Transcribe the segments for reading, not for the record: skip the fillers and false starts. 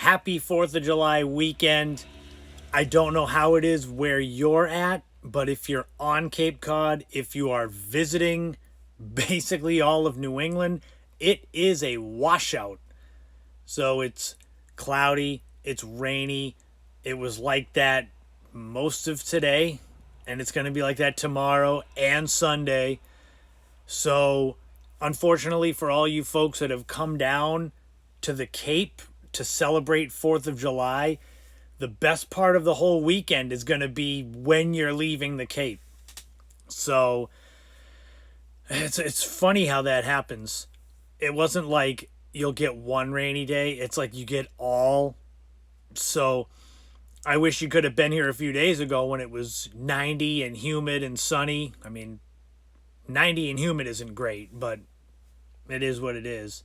Happy 4th of July weekend. I don't know how it is where you're at, but if you're on Cape Cod, if you are visiting basically all of New England, it is a washout. So it's cloudy, it's rainy. It was like that most of today, and it's going to be like that tomorrow and Sunday. So, unfortunately, for all you folks that have come down to the Cape to celebrate 4th of July, the best part of the whole weekend is going to be when you're leaving the Cape. So, it's funny how that happens. It wasn't like you'll get one rainy day, it's like you get all. So, I wish you could have been here a few days ago when it was 90 and humid and sunny. I mean, 90 and humid isn't great, but it is what it is.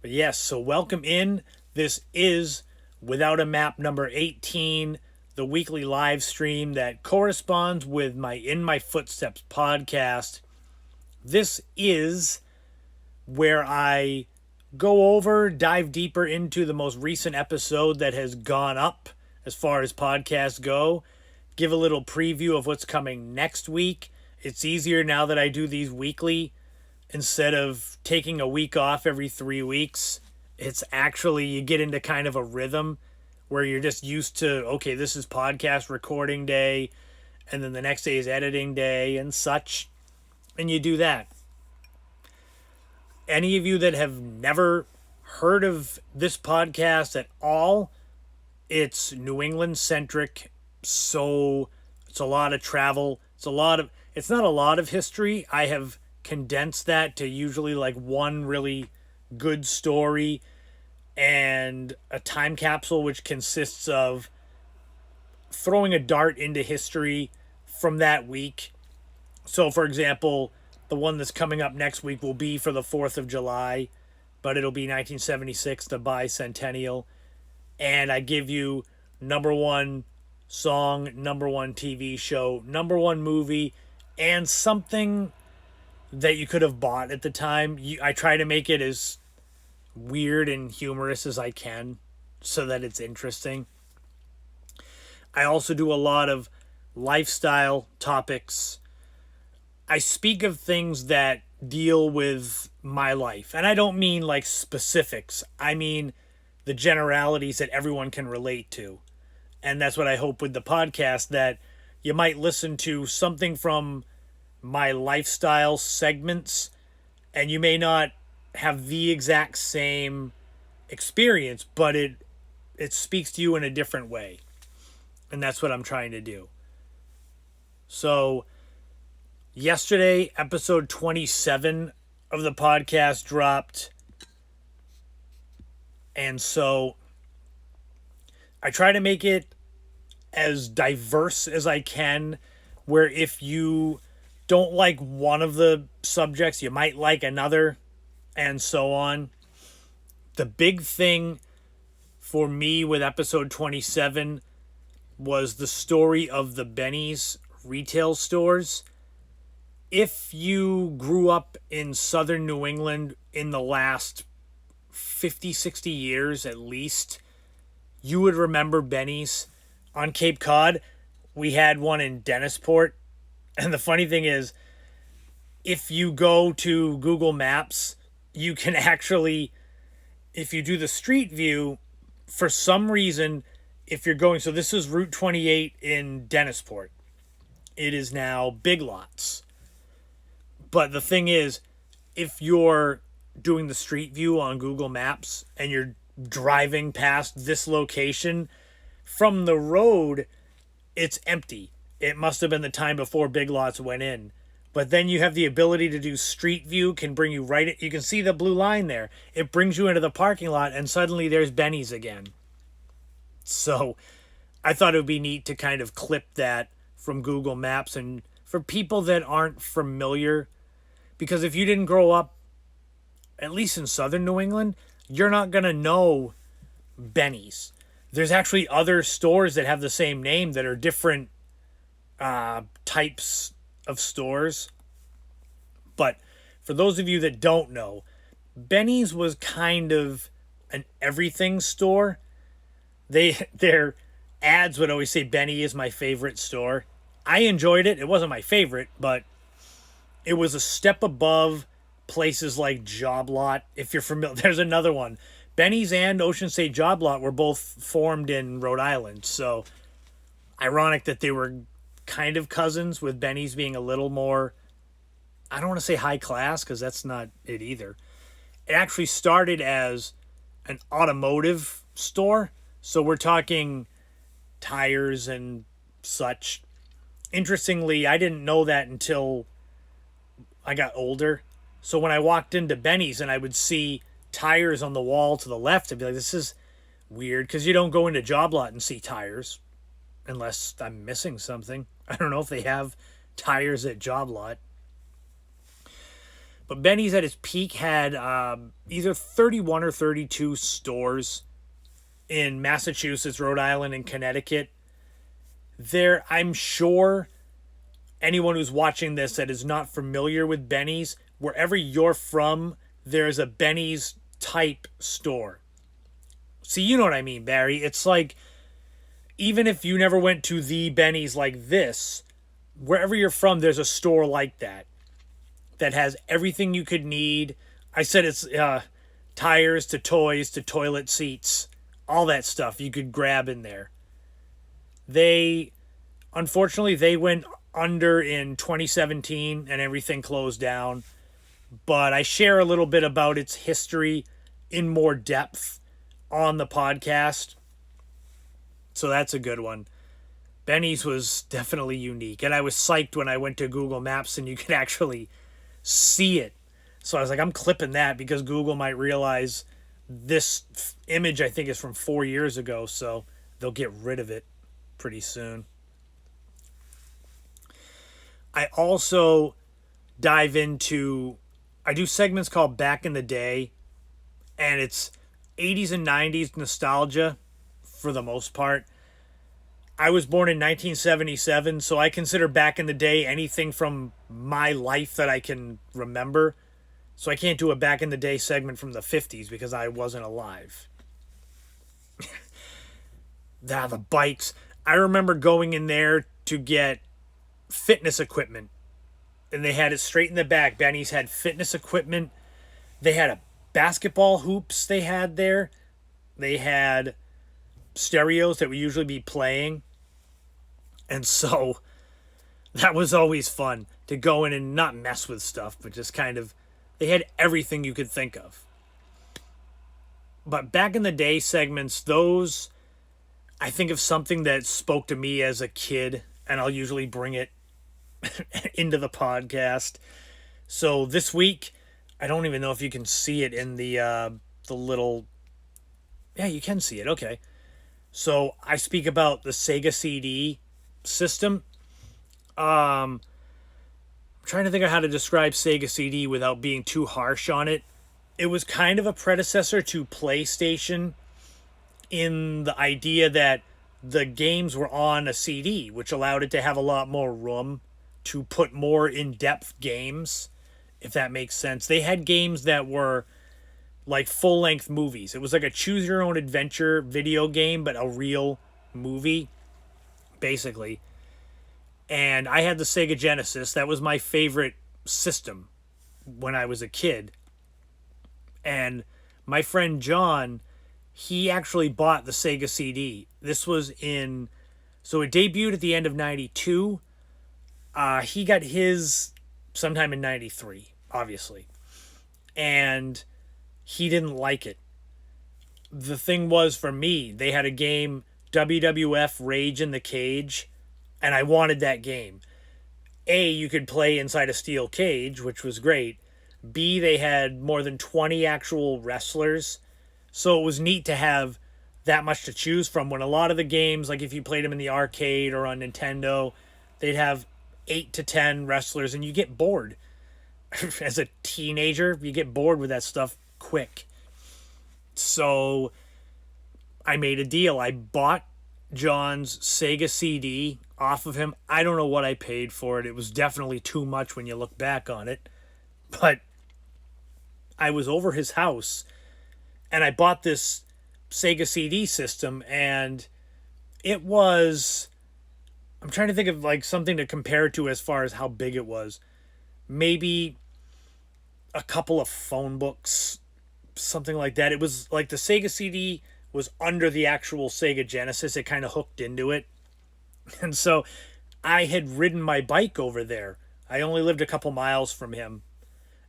But yes, so welcome in. This is Without a Map number 18, the weekly live stream that corresponds with my In My Footsteps podcast. This is where I go over, dive deeper into the most recent episode that has gone up as far as podcasts go, give a little preview of what's coming next week. It's easier now that I do these weekly instead of taking a week off every 3 weeks. It's actually, you get into kind of a rhythm where you're just used to, okay, this is podcast recording day, and then the next day is editing day and such, and you do that. Any of you that have never heard of this podcast at all, it's New England centric, so it's a lot of travel. It's not a lot of history. I have condensed that to usually like one really good story and a time capsule, which consists of throwing a dart into history from that week. So, for example, the one that's coming up next week will be for the 4th of July, but it'll be 1976, the bicentennial. And I give you number one song, number one TV show, number one movie, and something that you could have bought at the time. I try to make it as weird and humorous as I can so that it's interesting. I also do a lot of lifestyle topics. I speak of things that deal with my life. And I don't mean like specifics. I mean the generalities that everyone can relate to. And that's what I hope with the podcast, that you might listen to something from my lifestyle segments and you may not have the exact same experience, but it speaks to you in a different way. And that's what I'm trying to do. So, yesterday, episode 27 of the podcast dropped. And so I try to make it as diverse as I can, where if you don't like one of the subjects, you might like another, and so on. The big thing for me with episode 27 was the story of the Benny's retail stores. If you grew up in southern New England in the last 50, 60 years at least, you would remember Benny's. On Cape Cod, we had one in Dennisport. And the funny thing is, if you go to Google Maps, you can actually, if you do the street view, for some reason, if you're going, so this is Route 28 in Dennisport. It is now Big Lots. But the thing is, if you're doing the street view on Google Maps and you're driving past this location, from the road, it's empty. It must have been the time before Big Lots went in. But then you have the ability to do street view, can bring you right in. You can see the blue line there. It brings you into the parking lot, and suddenly there's Benny's again. So I thought it would be neat to kind of clip that from Google Maps, and for people that aren't familiar, because if you didn't grow up, at least in southern New England, you're not going to know Benny's. There's actually other stores that have the same name that are different types of stores. But for those of you that don't know, Benny's was kind of an everything store. Their ads would always say Benny is my favorite store. I enjoyed it. It wasn't my favorite, but it was a step above places like Job Lot. If you're familiar, there's another one. Benny's and Ocean State Job Lot were both formed in Rhode Island. So ironic that they were kind of cousins, with Benny's being a little more, I don't want to say high class because that's not it either. It actually started as an automotive store. So we're talking tires and such. Interestingly, I didn't know that until I got older. So when I walked into Benny's and I would see tires on the wall to the left, I'd be like, this is weird, because you don't go into Job Lot and see tires unless I'm missing something. I don't know if they have tires at Job Lot. But Benny's at its peak had either 31 or 32 stores in Massachusetts, Rhode Island, and Connecticut. I'm sure anyone who's watching this that is not familiar with Benny's, wherever you're from, there's a Benny's type store. See, you know what I mean, Barry. It's like, even if you never went to the Benny's like this, wherever you're from, there's a store like that has everything you could need. I said it's tires to toys to toilet seats, all that stuff you could grab in there. Unfortunately, they went under in 2017 and everything closed down. But I share a little bit about its history in more depth on the podcast. So that's a good one. Benny's was definitely unique. And I was psyched when I went to Google Maps and you could actually see it. So I was like, I'm clipping that because Google might realize this image, I think, is from 4 years ago. So they'll get rid of it pretty soon. I also dive into, I do segments called Back in the Day, and it's 80s and 90s nostalgia for the most part. I was born in 1977, so I consider Back in the Day anything from my life that I can remember. So I can't do a Back in the Day segment from the 50s because I wasn't alive. The bikes. I remember going in there to get fitness equipment, and they had it straight in the back. Benny's had fitness equipment. They had a basketball hoops they had there. They had stereos that would usually be playing. And so that was always fun to go in and not mess with stuff, but just kind of, they had everything you could think of. But Back in the Day segments, those, I think of something that spoke to me as a kid, and I'll usually bring it into the podcast. So this week, I don't even know if you can see it in the little, yeah, you can see it. Okay. So I speak about the Sega CD system. I'm trying to think of how to describe Sega CD without being too harsh on it. It was kind of a predecessor to PlayStation in the idea that the games were on a CD, which allowed it to have a lot more room to put more in-depth games, if that makes sense. They had games that were like full-length movies. It was like a choose-your-own-adventure video game, but a real movie, basically. And I had the Sega Genesis. That was my favorite system when I was a kid. And my friend John, he actually bought the Sega CD. This was so it debuted at the end of 92. He got his sometime in 93, obviously. And he didn't like it. The thing was, for me, they had a game, WWF Rage in the Cage, and I wanted that game. A, you could play inside a steel cage, which was great. B, they had more than 20 actual wrestlers. So it was neat to have that much to choose from, when a lot of the games, like if you played them in the arcade or on Nintendo, they'd have 8 to 10 wrestlers, and you get bored. As a teenager, you get bored with that stuff quick. So I made a deal. I bought John's Sega CD off of him. I don't know what I paid for it. It was definitely too much when you look back on it. But I was over his house, And I bought this Sega CD system, and it was, I'm trying to think of like something to compare it to as far as how big it was. Maybe a couple of phone books, something like that. It was like the Sega CD was under the actual Sega Genesis. It kind of hooked into it. And so I had ridden my bike over there. I only lived a couple miles from him.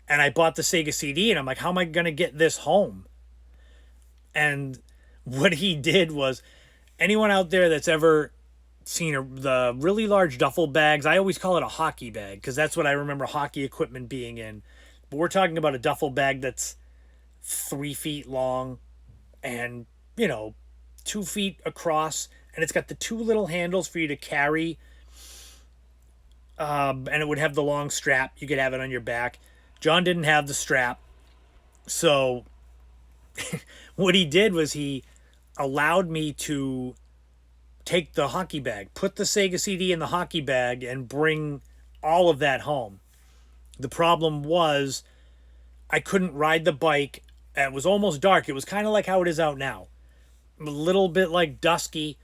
And I bought the Sega CD, and I'm like, how am I going to get this home? And what he did was, anyone out there that's ever seen the really large duffel bags, I always call it a hockey bag because that's what I remember hockey equipment being in. But we're talking about a duffel bag that's 3 feet long and, 2 feet across. And it's got the two little handles for you to carry. And it would have the long strap. You could have it on your back. John didn't have the strap. So what he did was he allowed me to take the hockey bag, put the Sega CD in the hockey bag, and bring all of that home. The problem was I couldn't ride the bike. It was almost dark. It was kind of like how it is out now. A little bit like dusky.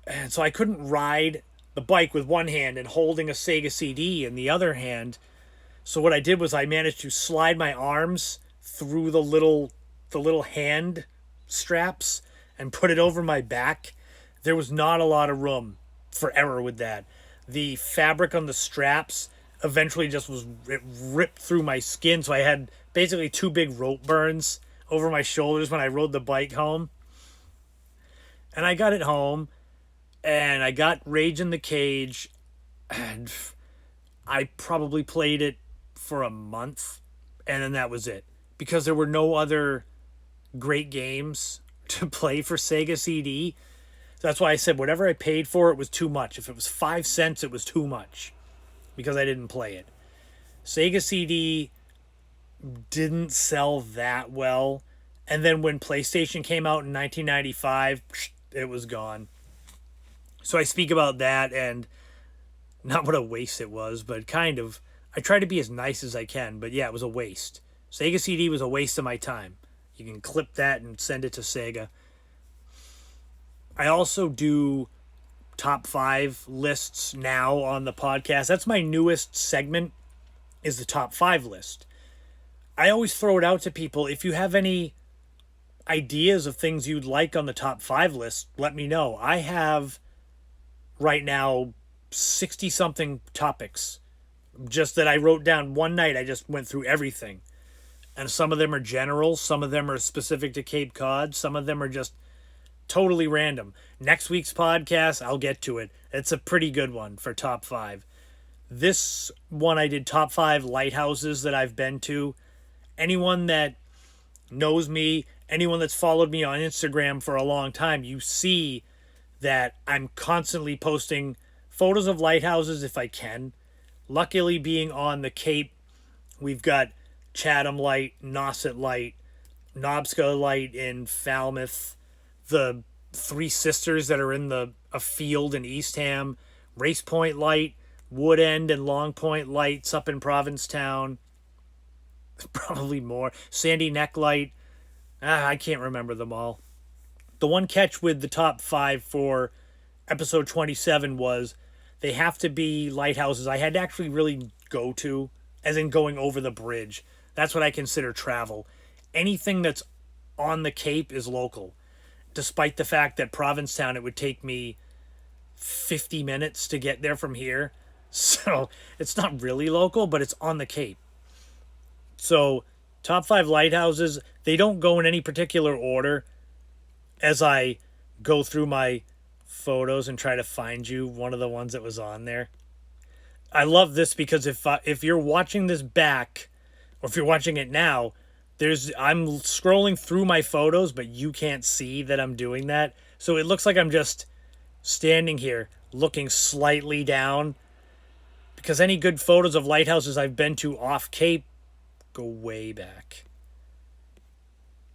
And so I couldn't ride the bike with one hand and holding a Sega CD in the other hand. So what I did was I managed to slide my arms through the little hand straps and put it over my back. There was not a lot of room for error with that. The fabric on the straps eventually just it ripped through my skin, so I had basically two big rope burns over my shoulders when I rode the bike home. And I got it home, and I got Rage in the Cage, and I probably played it for a month, and then that was it. Because there were no other great games to play for Sega CD. So that's why I said whatever I paid for it was too much. If it was 5 cents, it was too much. Because I didn't play it. Sega CD didn't sell that well. And then when PlayStation came out in 1995, it was gone. So I speak about that, and not what a waste it was, but kind of. I try to be as nice as I can, but yeah, it was a waste. Sega CD was a waste of my time. You can clip that and send it to Sega. I also do top 5 lists now on the podcast. That's my newest segment, is the top 5 list. I always throw it out to people. If you have any ideas of things you'd like on the top 5 list, let me know. I have right now 60 something topics just that I wrote down one night. I just went through everything. And some of them are general, some of them are specific to Cape Cod, some of them are just totally random. Next week's podcast, I'll get to it. It's a pretty good one for top 5. This one I did top 5 lighthouses that I've been to. Anyone that knows me, anyone that's followed me on Instagram for a long time, you see that I'm constantly posting photos of lighthouses if I can. Luckily, being on the Cape, we've got Chatham Light, Nauset Light, Nobsca Light in Falmouth, the Three Sisters that are in a field in Eastham, Race Point Light, Wood End and Long Point Lights up in Provincetown. Probably more. Sandy Neck Light. I can't remember them all. The one catch with the top 5 for episode 27 was they have to be lighthouses I had to actually really go to, as in going over the bridge. That's what I consider travel. Anything that's on the Cape is local. Despite the fact that Provincetown, it would take me 50 minutes to get there from here. So it's not really local, but it's on the Cape. So top 5 lighthouses, they don't go in any particular order. As I go through my photos and try to find you one of the ones that was on there. I love this because if you're watching this back, or if you're watching it now, I'm scrolling through my photos, but you can't see that I'm doing that. So it looks like I'm just standing here looking slightly down, because any good photos of lighthouses I've been to off Cape go way back.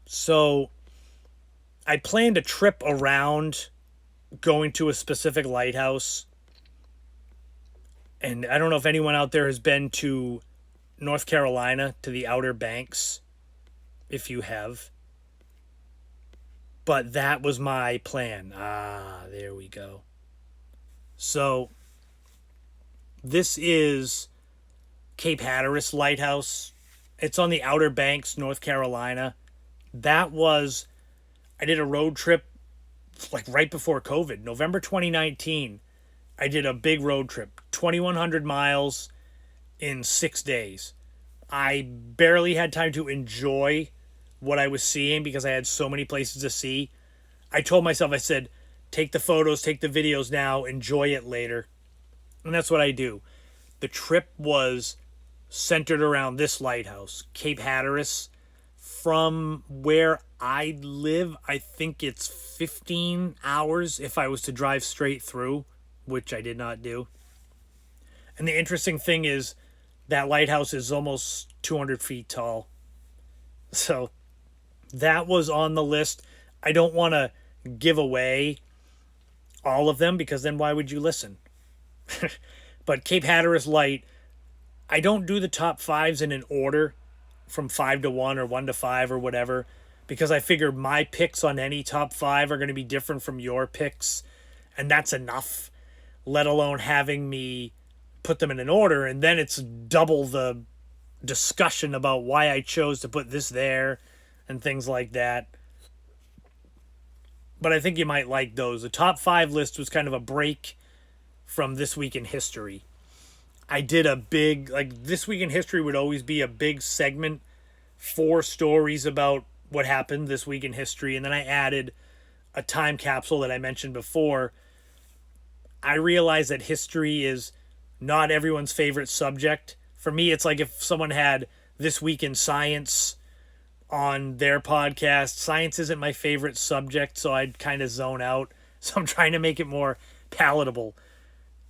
So I planned a trip around going to a specific lighthouse. And I don't know if anyone out there has been to North Carolina, to the Outer Banks. If you have, But that was my plan. There we go. So this is Cape Hatteras Lighthouse. It's on the Outer Banks, North Carolina. I did a road trip like right before COVID, November 2019. I did a big road trip, 2,100 miles in 6 days. I barely had time to enjoy what I was seeing because I had so many places to see. I told myself, I said, take the photos, take the videos now, enjoy it later. And that's what I do. The trip was centered around this lighthouse, Cape Hatteras. From where I live, I think it's 15 hours if I was to drive straight through, which I did not do. And the interesting thing is that lighthouse is almost 200 feet tall. So that was on the list. I don't want to give away all of them because then why would you listen? But Cape Hatteras Light, I don't do the top fives in an order from 5 to 1 or 1 to 5 or whatever, because I figure my picks on any top 5 are going to be different from your picks, and that's enough, let alone having me put them in an order, and then it's double the discussion about why I chose to put this there and things like that. But I think you might like those. The top 5 list was kind of a break from This Week in History. I did a big, like, This Week in History would always be a big segment, 4 stories about what happened this week in history, and then I added a time capsule that I mentioned before. I realize that history is not everyone's favorite subject. For me, it's like if someone had This Week in Science on their podcast. Science isn't my favorite subject, so I'd kind of zone out. So I'm trying to make it more palatable.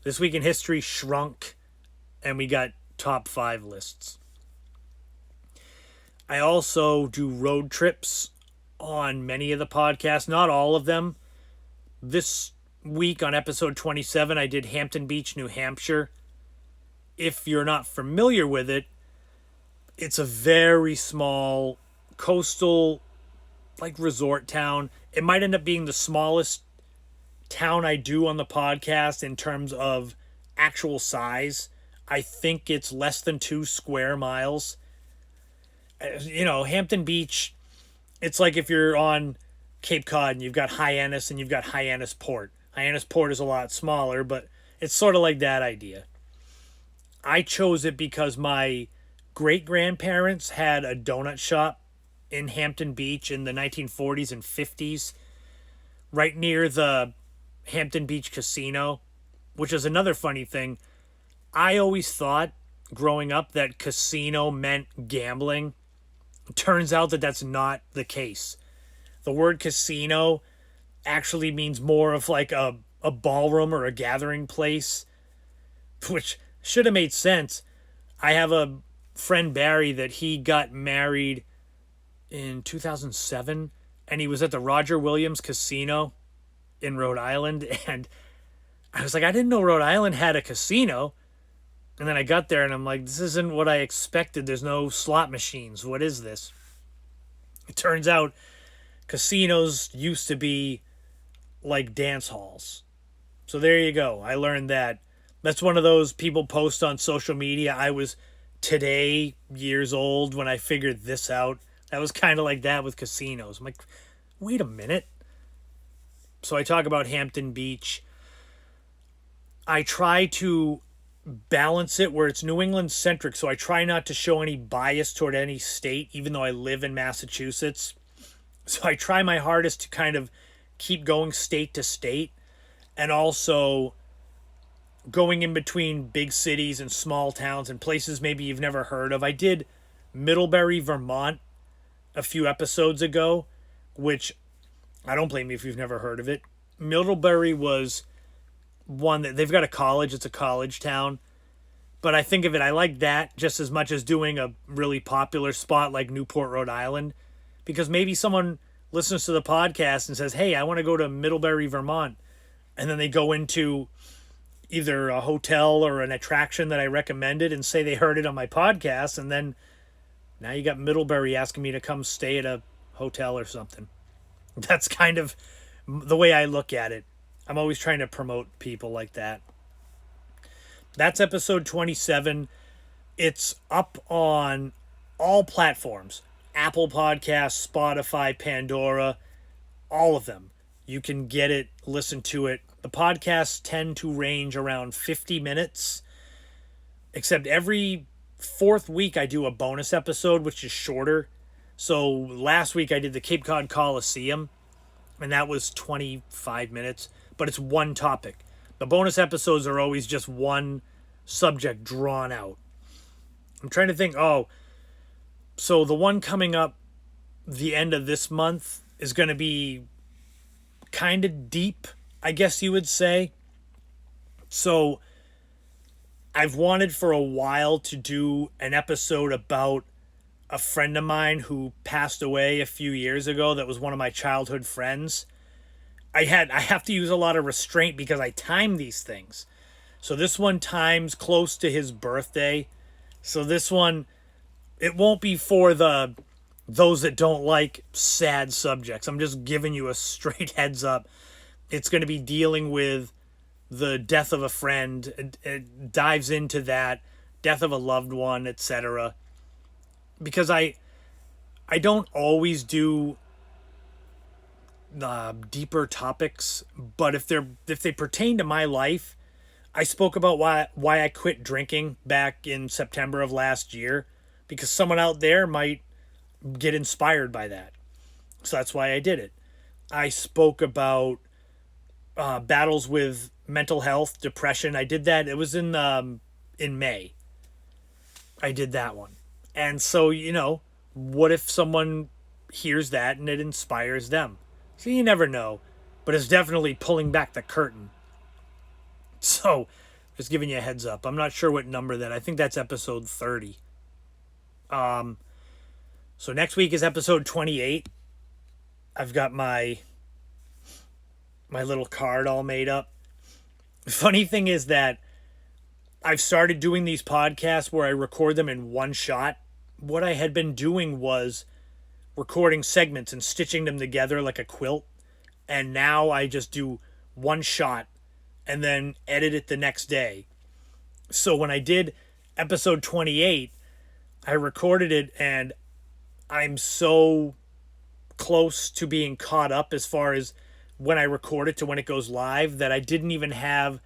This Week in History shrunk, and we got top 5 lists. I also do road trips on many of the podcasts, not all of them. This week on episode 27, I did Hampton Beach, New Hampshire. If you're not familiar with it, it's a very small coastal, like, resort town. It might end up being the smallest town I do on the podcast in terms of actual size. I think it's less than 2 square miles. You know, Hampton Beach, it's like if you're on Cape Cod and you've got Hyannis and you've got Hyannis Port. Hyannis Port is a lot smaller, but it's sort of like that idea. I chose it because my great-grandparents had a donut shop in Hampton Beach in the 1940s and 50s, right near the Hampton Beach Casino, which is another funny thing. I always thought, growing up, that casino meant gambling. It turns out that that's not the case. The word casino actually means more of like a ballroom or a gathering place, which should have made sense. I have a friend, Barry, that he got married in 2007, and he was at the Roger Williams Casino in Rhode Island, and I was like, I didn't know Rhode Island had a casino. And then I got there, and I'm like, this isn't what I expected. There's no slot machines. What is this? It turns out casinos used to be like dance halls. So there you go. I learned that. That's one of those people post on social media. I was today years old when I figured this out. That was kind of like that with casinos. I'm like, wait a minute. So I talk about Hampton Beach. I try to balance it where it's New England centric, so I try not to show any bias toward any state, even though I live in Massachusetts. So I try my hardest to kind of keep going state to state, and also going in between big cities and small towns and places maybe you've never heard of. I did Middlebury, Vermont a few episodes ago, which I don't blame you if you've never heard of it. Middlebury was one that they've got a college. It's a college town. But I think of it, I like that just as much as doing a really popular spot like Newport, Rhode Island. Because maybe someone listens to the podcast and says, hey, I want to go to Middlebury, Vermont. And then they go into either a hotel or an attraction that I recommended and say they heard it on my podcast. And then now you got Middlebury asking me to come stay at a hotel or something. That's kind of the way I look at it. I'm always trying to promote people like that. That's episode 27. It's up on all platforms: Apple Podcasts, Spotify, Pandora, all of them. You can get it, listen to it. The podcasts tend to range around 50 minutes, except every fourth week I do a bonus episode, which is shorter. So last week I did the Cape Cod Coliseum, and that was 25 minutes, but it's one topic. The bonus episodes are always just one subject drawn out. I'm trying to think. Oh, so the one coming up the end of this month is going to be kind of deep, I guess you would say. So I've wanted for a while to do an episode about a friend of mine who passed away a few years ago that was one of my childhood friends. I have to use a lot of restraint because I time these things. So this one times close to his birthday. So this one, it won't be for those that don't like sad subjects. I'm just giving you a straight heads up. It's going to be dealing with the death of a friend. It dives into that, death of a loved one, etc. Because I don't always do deeper topics, but if they pertain to my life, I spoke about why I quit drinking back in September of last year, because someone out there might get inspired by that. So that's why I did it. I spoke about battles with mental health, depression. I did that. It was in May. I did that one. And so, what if someone hears that and it inspires them? So you never know. But it's definitely pulling back the curtain. So, just giving you a heads up. I'm not sure what number that. I think that's episode 30. So next week is episode 28. I've got my little card all made up. Funny thing is that I've started doing these podcasts where I record them in one shot. What I had been doing was recording segments and stitching them together like a quilt. And now I just do one shot and then edit it the next day. So when I did episode 28, I recorded it and I'm so close to being caught up as far as when I record it to when it goes live that I didn't even have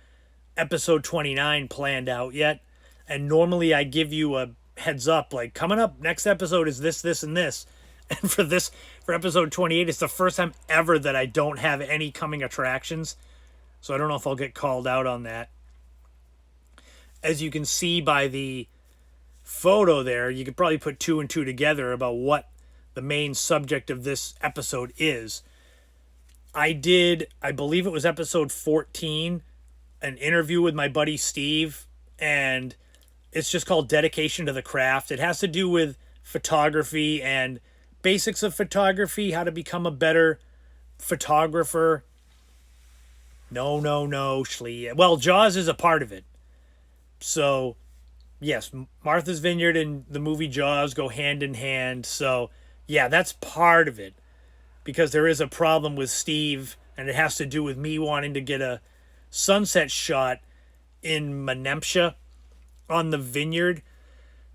episode 29 planned out yet. And normally I give you a heads up, like, coming up next episode is this, this, and this. And for episode 28, it's the first time ever that I don't have any coming attractions. So I don't know if I'll get called out on that. As you can see by the photo there, you could probably put two and two together about what the main subject of this episode is. I believe it was episode 14, an interview with my buddy Steve, and it's just called Dedication to the Craft. It has to do with photography and basics of photography, how to become a better photographer. No, Schlee. Well, Jaws is a part of it. So, yes, Martha's Vineyard and the movie Jaws go hand in hand. So, yeah, that's part of it. Because there is a problem with Steve, and it has to do with me wanting to get a sunset shot in Menemsha on the Vineyard.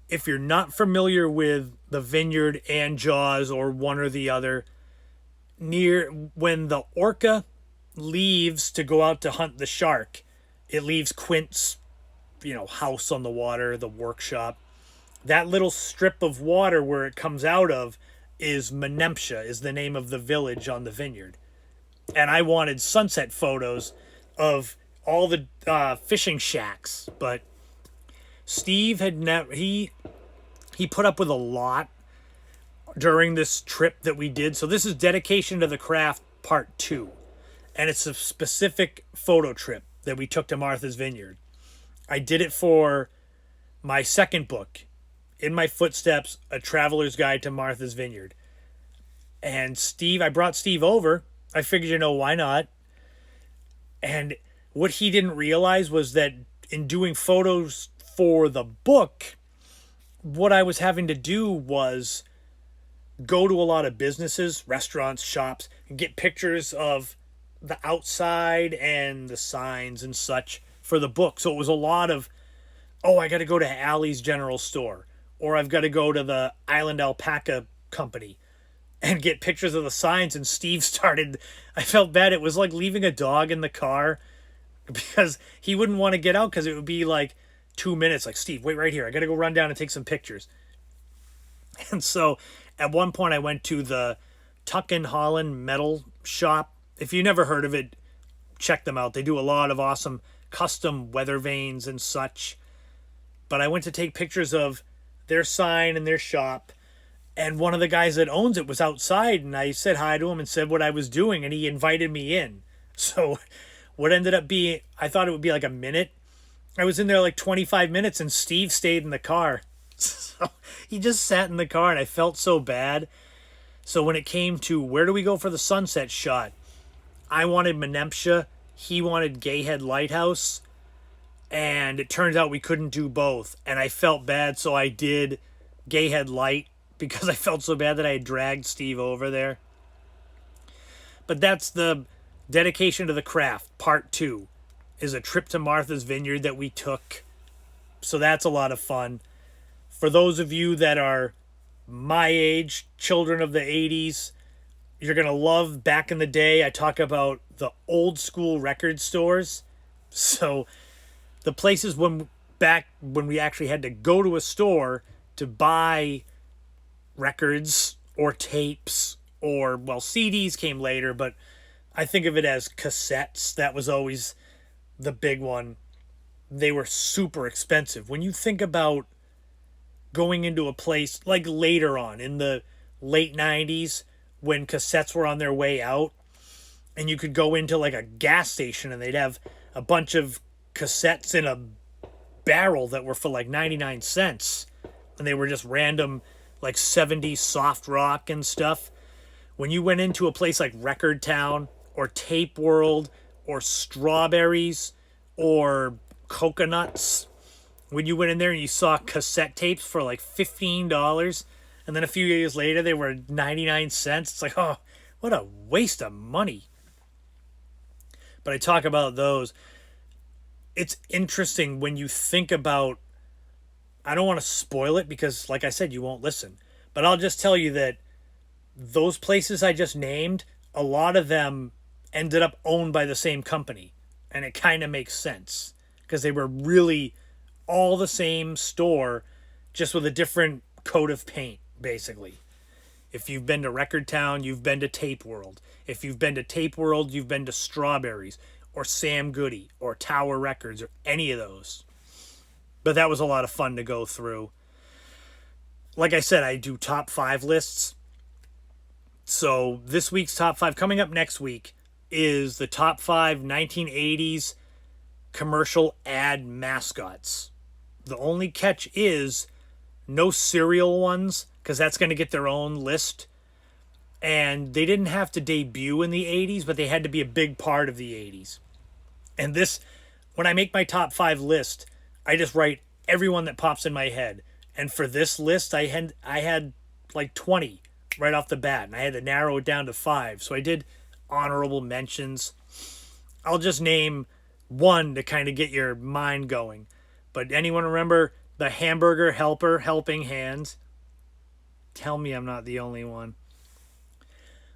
If you're not familiar with the Vineyard and Jaws, or one or the other, when the orca leaves to go out to hunt the shark, it leaves Quint's, house on the water, the workshop. That little strip of water where it comes out of is Menemsha, is the name of the village on the Vineyard. And I wanted sunset photos of all the fishing shacks, but Steve had he put up with a lot during this trip that we did. So this is Dedication to the Craft Part 2. And it's a specific photo trip that we took to Martha's Vineyard. I did it for my second book, In My Footsteps, A Traveler's Guide to Martha's Vineyard. And I brought Steve over. I figured, why not? And what he didn't realize was that in doing photos for the book, what I was having to do was go to a lot of businesses, restaurants, shops, and get pictures of the outside and the signs and such for the book. So it was a lot of, oh, I got to go to Allie's General Store, or I've got to go to the Island Alpaca Company and get pictures of the signs. And Steve started, I felt bad. It was like leaving a dog in the car because he wouldn't want to get out because it would be like 2 minutes. Like, Steve, wait right here. I got to go run down and take some pictures. And so at one point I went to the Tuck and Holland Metal Shop. If you never heard of it, check them out. They do a lot of awesome custom weather vanes and such. But I went to take pictures of their sign and their shop. And one of the guys that owns it was outside. And I said hi to him and said what I was doing. And he invited me in. So what ended up being, I thought it would be like a minute. I was in there like 25 minutes and Steve stayed in the car. So he just sat in the car and I felt so bad. So when it came to where do we go for the sunset shot, I wanted Menempsha. He wanted Gayhead Lighthouse. And it turns out we couldn't do both. And I felt bad, so I did Gayhead Light because I felt so bad that I had dragged Steve over there. But that's the dedication to the craft. Part 2 is a trip to Martha's Vineyard that we took. So that's a lot of fun. For those of you that are my age, children of the 80s, you're going to love back in the day. I talk about the old school record stores. So the places when we actually had to go to a store to buy records or tapes or, well, CDs came later, but I think of it as cassettes. That was always the big one. They were super expensive. When you think about going into a place like later on in the late 90s when cassettes were on their way out and you could go into like a gas station and they'd have a bunch of cassettes in a barrel that were for like 99 cents and they were just random like 70s soft rock and stuff. When you went into a place like Record Town or Tape World or Strawberries or Coconuts, when you went in there and you saw cassette tapes for like $15 and then a few years later they were 99 cents, it's like, oh, what a waste of money. But I talk about those. It's interesting when you think about, I don't want to spoil it because like I said, you won't listen, but I'll just tell you that those places I just named, a lot of them ended up owned by the same company. And it kind of makes sense because they were really all the same store, just with a different coat of paint, basically. If you've been to Record Town, you've been to Tape World. If you've been to Tape World, you've been to Strawberries or Sam Goody or Tower Records or any of those. But that was a lot of fun to go through. Like I said, I do top 5 lists. So this week's top 5, coming up next week, is the top 5 1980s commercial ad mascots. The only catch is no serial ones, because that's going to get their own list. And they didn't have to debut in the 80s, but they had to be a big part of the 80s. And this, when I make my top 5 list, I just write everyone that pops in my head. And for this list, I had like 20 right off the bat, and I had to narrow it down to 5. So I did honorable mentions. I'll just name one to kind of get your mind going. But anyone remember the Hamburger Helper Helping Hand? Tell me I'm not the only one.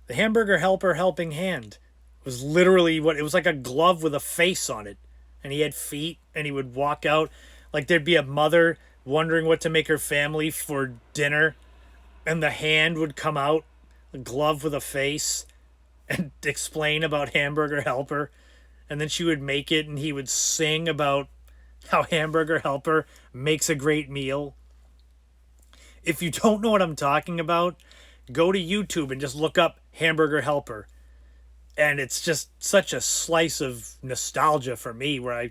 The Hamburger Helper Helping Hand was literally what it was, like a glove with a face on it. And he had feet and he would walk out like there'd be a mother wondering what to make her family for dinner. And the hand would come out, a glove with a face, and explain about Hamburger Helper. And then she would make it and he would sing about how Hamburger Helper makes a great meal. If you don't know what I'm talking about, go to YouTube and just look up Hamburger Helper. And it's just such a slice of nostalgia for me where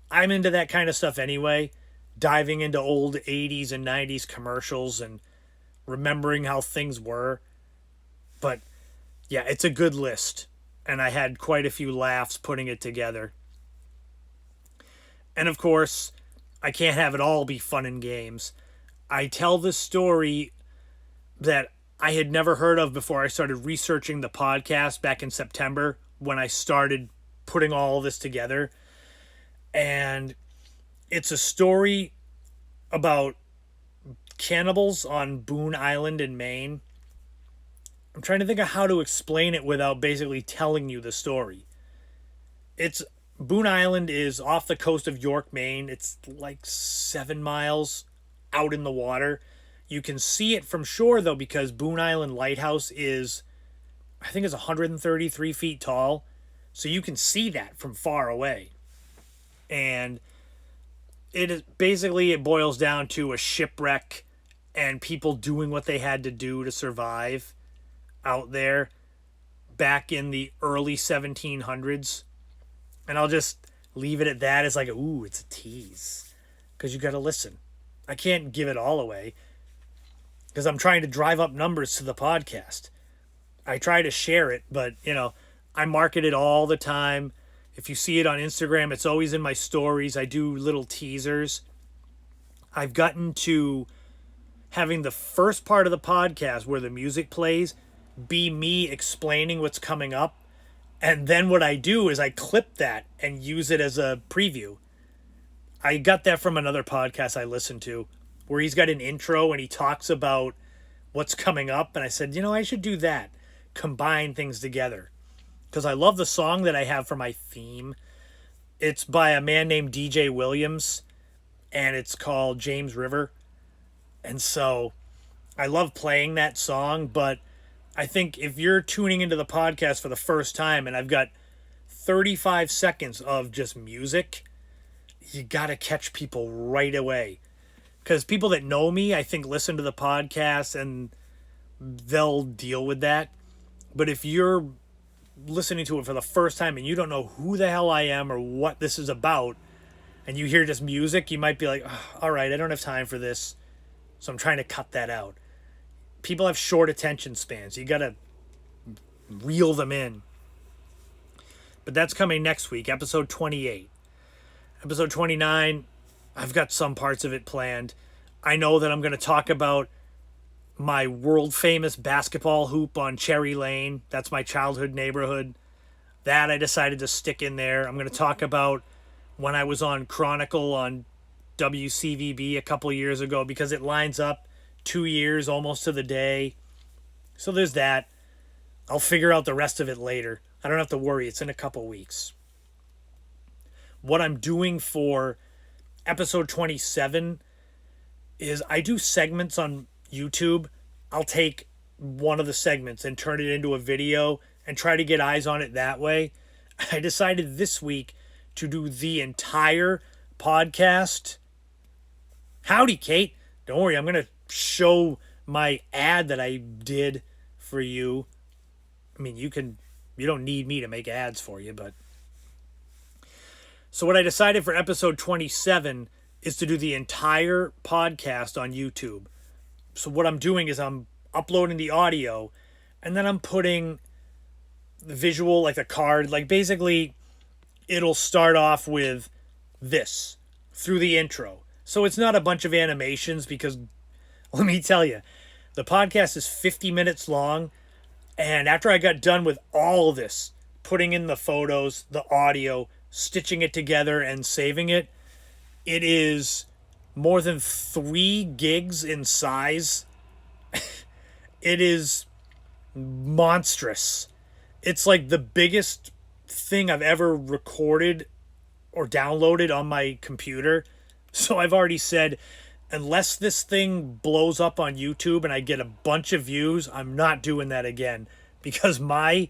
I'm into that kind of stuff anyway. Diving into old 80s and 90s commercials and remembering how things were. But yeah, it's a good list. And I had quite a few laughs putting it together. And of course, I can't have it all be fun and games. I tell this story that I had never heard of before I started researching the podcast back in September when I started putting all this together. And it's a story about cannibals on Boon Island in Maine. I'm trying to think of how to explain it without basically telling you the story. It's Boon Island is off the coast of York, Maine. It's like 7 miles out in the water. You can see it from shore though, because Boon Island Lighthouse is, I think it's 133 feet tall. So you can see that from far away. And it is basically, it boils down to a shipwreck and people doing what they had to do to survive out there back in the early 1700s. And I'll just leave it at that. It's like, ooh, it's a tease. Because you got to listen. I can't give it all away. Because I'm trying to drive up numbers to the podcast. I try to share it, but, I market it all the time. If you see it on Instagram, it's always in my stories. I do little teasers. I've gotten to having the first part of the podcast where the music plays be me explaining what's coming up. And then what I do is I clip that and use it as a preview. I got that from another podcast I listened to where he's got an intro and he talks about what's coming up. And I said, I should do that. Combine things together. Because I love the song that I have for my theme. It's by a man named DJ Williams. And it's called James River. And so I love playing that song. But I think if you're tuning into the podcast for the first time and I've got 35 seconds of just music, you got to catch people right away. Because people that know me, I think, listen to the podcast and they'll deal with that. But if you're listening to it for the first time and you don't know who the hell I am or what this is about, and you hear just music, you might be like, oh, all right, I don't have time for this. So I'm trying to cut that out. People have short attention spans. You got to reel them in. But that's coming next week, episode 28. Episode 29, I've got some parts of it planned. I know that I'm going to talk about my world famous basketball hoop on Cherry Lane. That's my childhood neighborhood. That I decided to stick in there. I'm going to talk about when I was on Chronicle on WCVB a couple years ago because it lines up 2 years almost to the day. So there's that. I'll figure out the rest of it later. I don't have to worry. It's in a couple weeks. What I'm doing for episode 27 is I do segments on YouTube. I'll take one of the segments and turn it into a video and try to get eyes on it that way. I decided this week to do the entire podcast. Howdy, Kate. Don't worry, I'm going to show my ad that I did for you. I mean, you don't need me to make ads for you, but. So what I decided for episode 27 is to do the entire podcast on YouTube. So what I'm doing is I'm uploading the audio and then I'm putting the visual, like the card, like basically it'll start off with this through the intro. So it's not a bunch of animations because let me tell you, the podcast is 50 minutes long. And after I got done with all of this, putting in the photos, the audio, stitching it together and saving it, it is more than 3 gigs in size. It is monstrous. It's like the biggest thing I've ever recorded or downloaded on my computer. So I've already said, unless this thing blows up on YouTube and I get a bunch of views, I'm not doing that again. Because my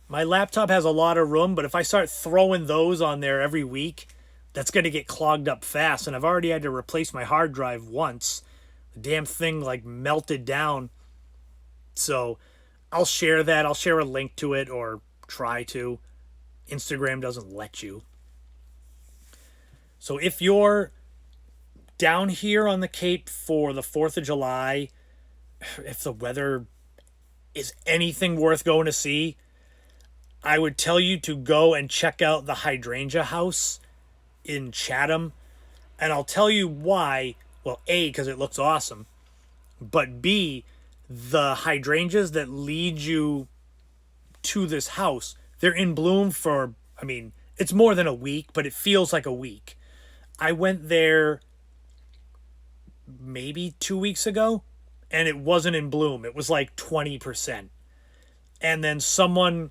laptop has a lot of room, but if I start throwing those on there every week, that's going to get clogged up fast. And I've already had to replace my hard drive once. The damn thing like melted down. So I'll share that. I'll share a link to it or try to. Instagram doesn't let you. So if you're down here on the Cape for the 4th of July, if the weather is anything worth going to see, I would tell you to go and check out the Hydrangea house in Chatham. And I'll tell you why. Well, A, because it looks awesome. But B, the hydrangeas that lead you to this house, they're in bloom for, I mean, it's more than a week, but it feels like a week. I went there maybe 2 weeks ago and it wasn't in bloom. It was like 20%. And then someone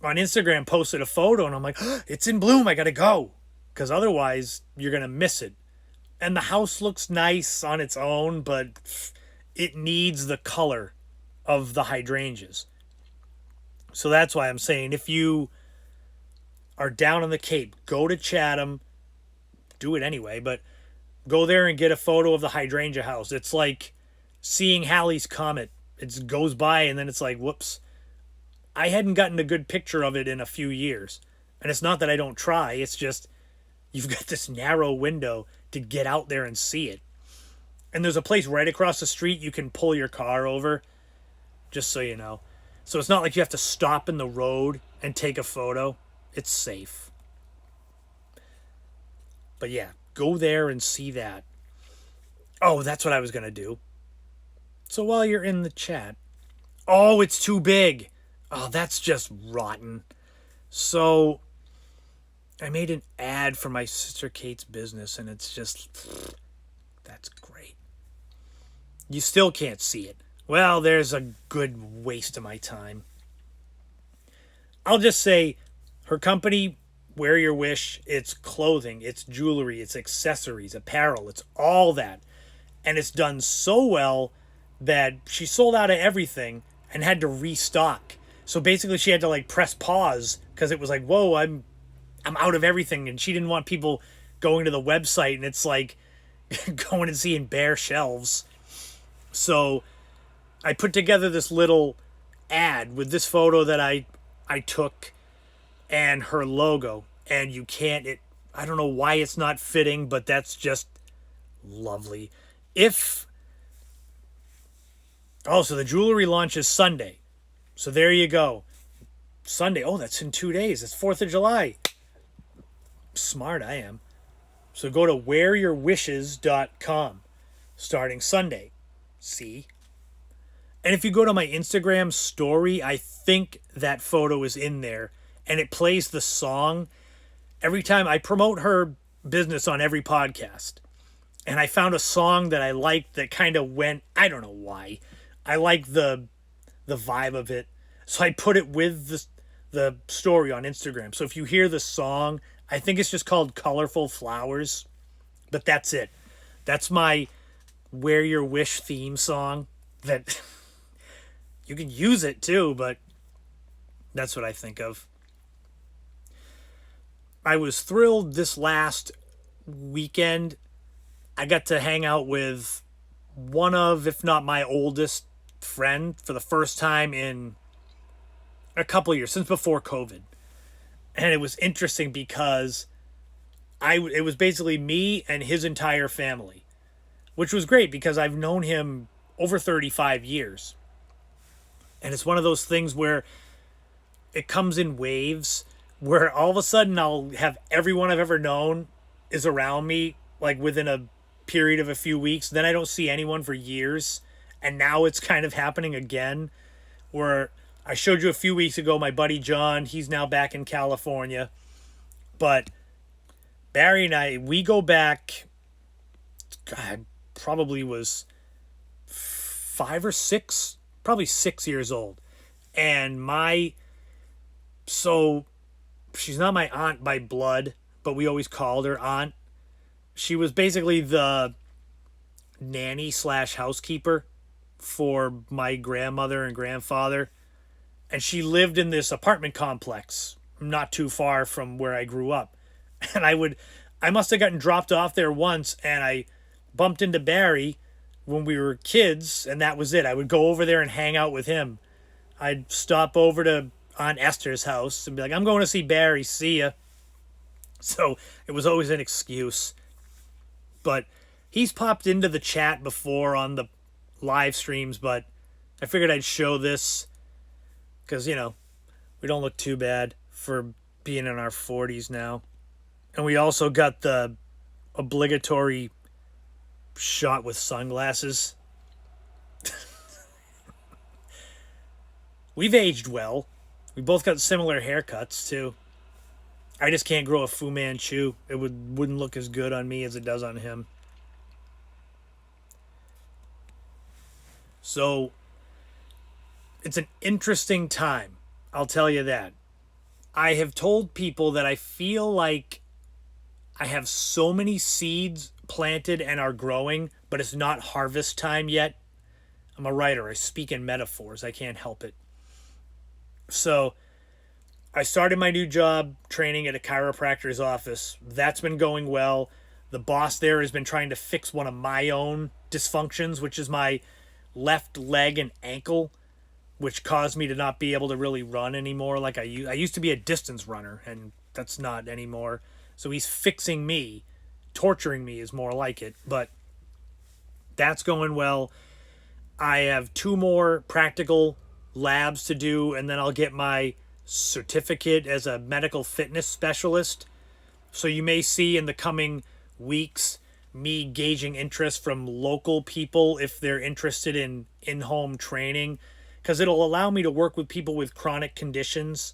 on Instagram posted a photo and I'm like, oh, it's in bloom. I got to go. Because otherwise you're going to miss it. And the house looks nice on its own, but it needs the color of the hydrangeas. So that's why I'm saying if you are down on the Cape, go to Chatham, do it anyway, but go there and get a photo of the hydrangea house. It's like seeing Halley's Comet. It goes by and then it's like, whoops. I hadn't gotten a good picture of it in a few years. And it's not that I don't try. It's just you've got this narrow window to get out there and see it. And there's a place right across the street you can pull your car over, just so you know. So it's not like you have to stop in the road and take a photo. It's safe. But yeah, go there and see that. Oh, that's what I was going to do. So while you're in the chat, oh, it's too big. Oh, that's just rotten. So I made an ad for my sister Kate's business, and it's just, that's great. You still can't see it. Well, there's a good waste of my time. I'll just say her company, Wear Your Wish, it's clothing, it's jewelry, it's accessories, apparel, it's all that. And it's done so well that she sold out of everything and had to restock. So basically she had to like press pause because it was like, whoa, I'm out of everything. And she didn't want people going to the website and it's like going and seeing bare shelves. So I put together this little ad with this photo that I took and her logo. And you can't, I don't know why it's not fitting, but that's just lovely. So the jewelry launch is Sunday. So there you go. Sunday. Oh, that's in 2 days. It's 4th of July. Smart I am. So go to wearyourwishes.com starting Sunday. See? And if you go to my Instagram story, I think that photo is in there. And it plays the song every time. I promote her business on every podcast. And I found a song that I liked that kind of went, I don't know why. I like the vibe of it. So I put it with the story on Instagram. So if you hear the song, I think it's just called Colorful Flowers. But that's it. That's my Wear Your Wish theme song. That you can use it too, but that's what I think of. I was thrilled this last weekend. I got to hang out with one of, if not my oldest friend for the first time in a couple of years, since before COVID. And it was interesting because it was basically me and his entire family, which was great because I've known him over 35 years. And it's one of those things where it comes in waves where all of a sudden I'll have everyone I've ever known is around me, like within a period of a few weeks. Then I don't see anyone for years. And now it's kind of happening again, where I showed you a few weeks ago, my buddy John, he's now back in California. But Barry and I, we go back, God, probably was 5 or 6, probably 6 years old. And so she's not my aunt by blood, but we always called her aunt. She was basically the nanny / housekeeper for my grandmother and grandfather. And she lived in this apartment complex not too far from where I grew up. And I must have gotten dropped off there once and I bumped into Barry when we were kids, and that was it. I would go over there and hang out with him. I'd stop over to Aunt Esther's house and be like, I'm going to see Barry, see ya. So it was always an excuse. But he's popped into the chat before on the live streams, but I figured I'd show this because, we don't look too bad for being in our 40s now. And we also got the obligatory shot with sunglasses. We've aged well. We both got similar haircuts too. I just can't grow a Fu Manchu. It wouldn't look as good on me as it does on him. So it's an interesting time. I'll tell you that. I have told people that I feel like I have so many seeds planted and are growing, but it's not harvest time yet. I'm a writer. I speak in metaphors. I can't help it. So I started my new job training at a chiropractor's office. That's been going well. The boss there has been trying to fix one of my own dysfunctions, which is my left leg and ankle, which caused me to not be able to really run anymore. Like I used to be a distance runner, and that's not anymore. So he's fixing me. Torturing me is more like it, but that's going well. I have 2 more practical labs to do, and then I'll get my certificate as a medical fitness specialist. So you may see in the coming weeks me gauging interest from local people if they're interested in in-home training, because it'll allow me to work with people with chronic conditions,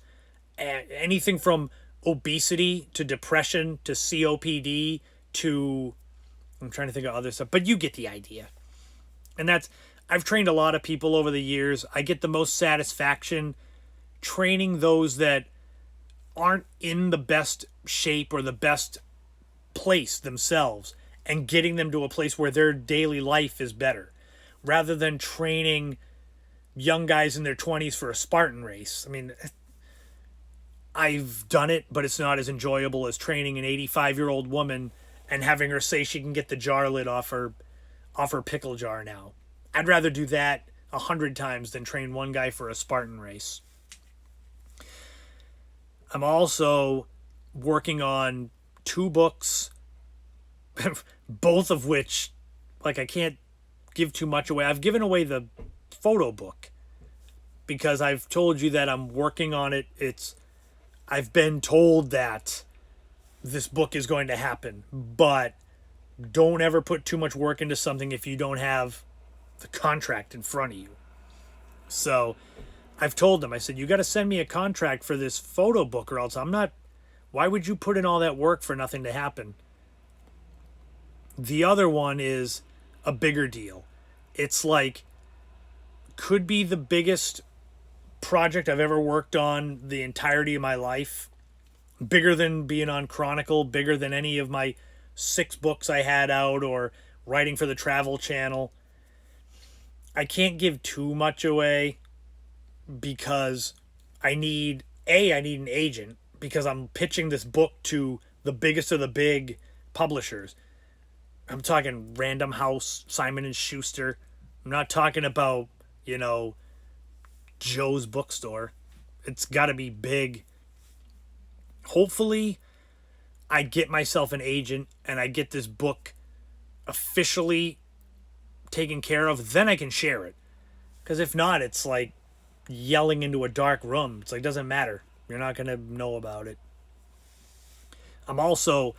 anything from obesity to depression to COPD to, I'm trying to think of other stuff, but you get the idea. And I've trained a lot of people over the years. I get the most satisfaction training those that aren't in the best shape or the best place themselves and getting them to a place where their daily life is better, rather than training young guys in their 20s for a Spartan race. I mean, I've done it, but it's not as enjoyable as training an 85-year-old woman and having her say she can get the jar lid off her pickle jar now. I'd rather do that 100 times than train one guy for a Spartan race. I'm also working on 2 books, both of which, like, I can't give too much away. I've given away the photo book because I've told you that I'm working on it. I've been told that this book is going to happen, but don't ever put too much work into something if you don't have the contract in front of you. So I've told them, I said, you got to send me a contract for this photo book or else why would you put in all that work for nothing to happen? The other one is a bigger deal. It's like, could be the biggest project I've ever worked on the entirety of my life. Bigger than being on Chronicle, bigger than any of my 6 books I had out or writing for the Travel Channel. I can't give too much away because I need an agent, because I'm pitching this book to the biggest of the big publishers. I'm talking Random House, Simon & Schuster. I'm not talking about, Joe's bookstore. It's got to be big. Hopefully, I get myself an agent and I get this book officially taken care of. Then I can share it. Because if not, it's like yelling into a dark room. It's like, it doesn't matter. You're not going to know about it. I'm also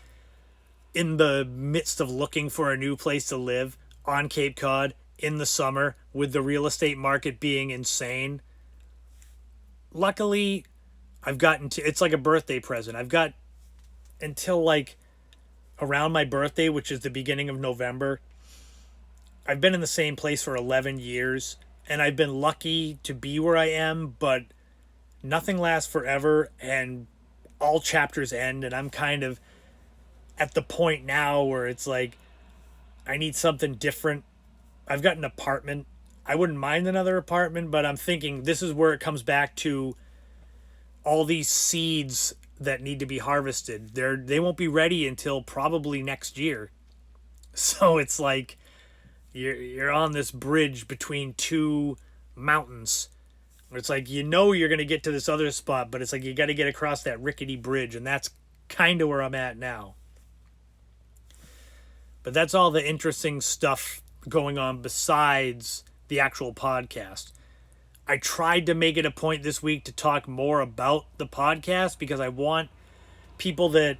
in the midst of looking for a new place to live on Cape Cod in the summer with the real estate market being insane. Luckily, it's like a birthday present. I've got until like around my birthday, which is the beginning of November. I've been in the same place for 11 years, and I've been lucky to be where I am, but nothing lasts forever, and all chapters end, and I'm kind of at the point now where it's like, I need something different. I've got an apartment. I wouldn't mind another apartment, but I'm thinking this is where it comes back to all these seeds that need to be harvested. They won't be ready until probably next year. So it's like you're on this bridge between 2 mountains. It's like, you're going to get to this other spot, but it's like you got to get across that rickety bridge, and that's kind of where I'm at now. But that's all the interesting stuff going on besides the actual podcast. I tried to make it a point this week to talk more about the podcast because I want people that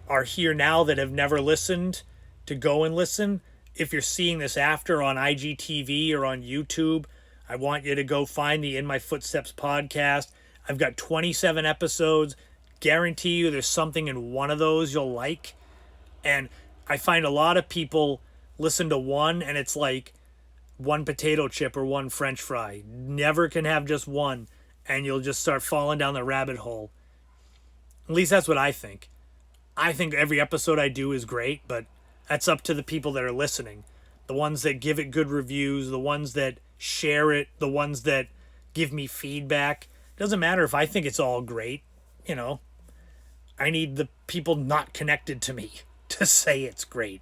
are here now that have never listened to go and listen. If you're seeing this after on IGTV or on YouTube, I want you to go find the In My Footsteps podcast. I've got 27 episodes. Guarantee you there's something in one of those you'll like. And I find a lot of people listen to one and it's like one potato chip or one French fry. Never can have just one, and you'll just start falling down the rabbit hole. At least that's what I think. I think every episode I do is great, but that's up to the people that are listening. The ones that give it good reviews, the ones that share it, the ones that give me feedback. Doesn't matter if I think it's all great, you know. I need the people not connected to me to say it's great,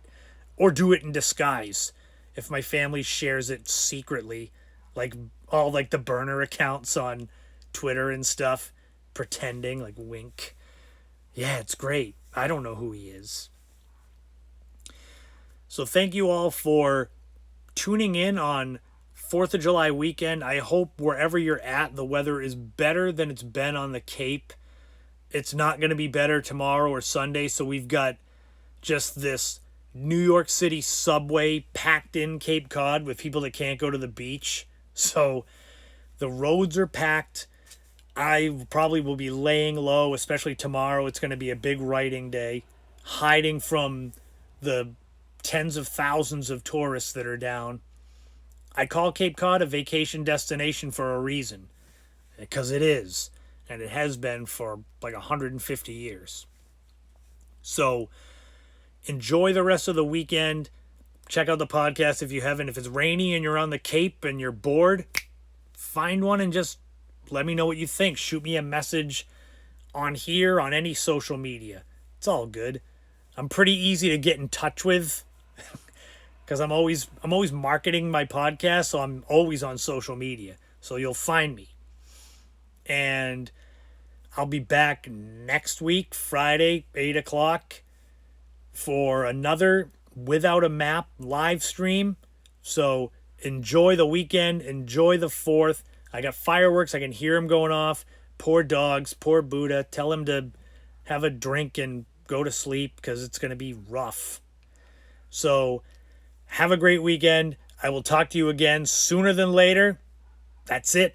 or do it in disguise. If my family shares it secretly, like all like the burner accounts on Twitter and stuff, pretending, like wink. Yeah, it's great. I don't know who he is. So thank you all for tuning in on 4th of July weekend. I hope wherever you're at, the weather is better than it's been on the Cape. It's not going to be better tomorrow or Sunday, so we've got just this New York City subway packed in Cape Cod with people that can't go to the beach. So the roads are packed. I probably will be laying low, especially tomorrow. It's going to be a big writing day, hiding from the tens of thousands of tourists that are down. I call Cape Cod a vacation destination for a reason, because it is, and it has been for like 150 years. So enjoy the rest of the weekend. Check out the podcast if you haven't. If it's rainy and you're on the Cape and you're bored, find one and just let me know what you think. Shoot me a message on here, on any social media. It's all good. I'm pretty easy to get in touch with because I'm always marketing my podcast, so I'm always on social media. So you'll find me. And I'll be back next week, Friday, 8 o'clock, for another Without a Map live stream. So enjoy the weekend. Enjoy the 4th. I got fireworks. I can hear them going off. Poor dogs. Poor Buddha. Tell him to have a drink and go to sleep because it's going to be rough. So have a great weekend. I will talk to you again sooner than later. That's it.